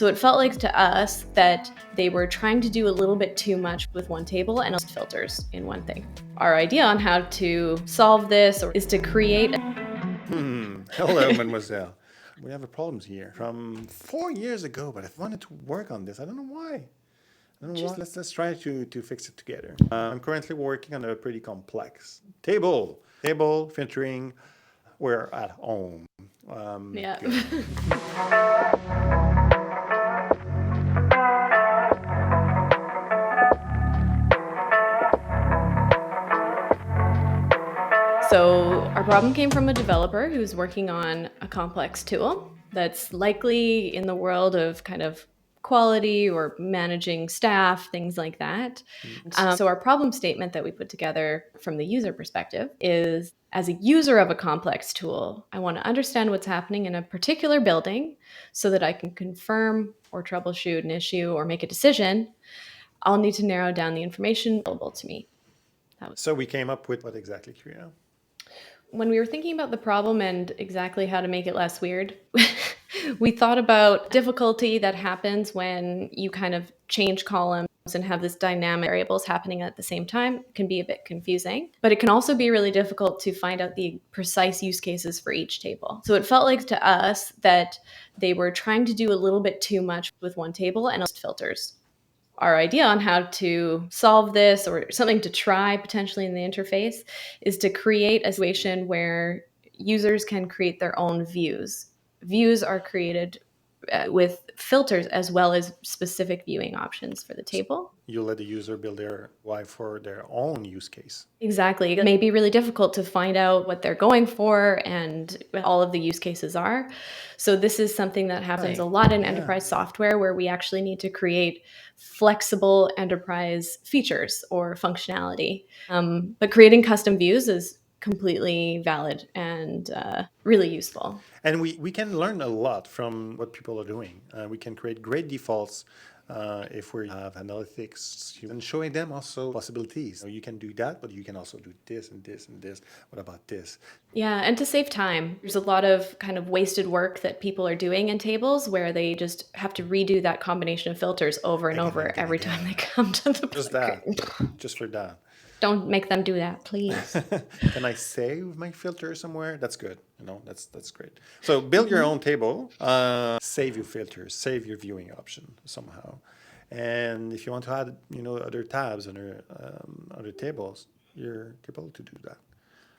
So it felt like to us that they were trying to do a little bit too much with one table and filters in one thing. Our idea on how to solve this is to create Hello, mademoiselle. We have a problem here from 4 years ago, but I've wanted to work on this. I don't know why. I don't know why. Let's try to fix it together. I'm currently working on a pretty complex table featuring we're at home. Yeah. So our problem came from a developer who's working on a complex tool that's likely in the world of kind of quality or managing staff, things like that. So our problem statement that we put together from the user perspective is, as a user of a complex tool, I want to understand what's happening in a particular building so that I can confirm or troubleshoot an issue or make a decision. I'll need to narrow down the information available to me. So we came up with what exactly, Kriya? When we were thinking about the problem and exactly how to make it less weird, we thought about difficulty that happens when you kind of change columns and have this dynamic variables happening at the same time. It can be a bit confusing, but it can also be really difficult to find out the precise use cases for each table. So it felt like to us that they were trying to do a little bit too much with one table and filters. Our idea on how to solve this, or something to try potentially in the interface, is to create a situation where users can create their own views. Views are created with filters as well as specific viewing options for the table. You let the user build their UI for their own use case. Exactly. It may be really difficult to find out what they're going for and what all of the use cases are. So this is something that happens a lot in enterprise software, where we actually need to create flexible enterprise features or functionality. But creating custom views is completely valid and really useful. And we can learn a lot from what people are doing. We can create great defaults if we have analytics and showing them also possibilities. You can do that, but you can also do this and this and this. What about this? Yeah, and to save time, there's a lot of kind of wasted work that people are doing in tables where they just have to redo that combination of filters over and over every time they come to the Just that, just for that. Don't make them do that, please. Can I save my filter somewhere? That's good. That's great. So build your own table, save your filters, save your viewing option somehow. And if you want to add, other tabs under other tables, you're able to do that.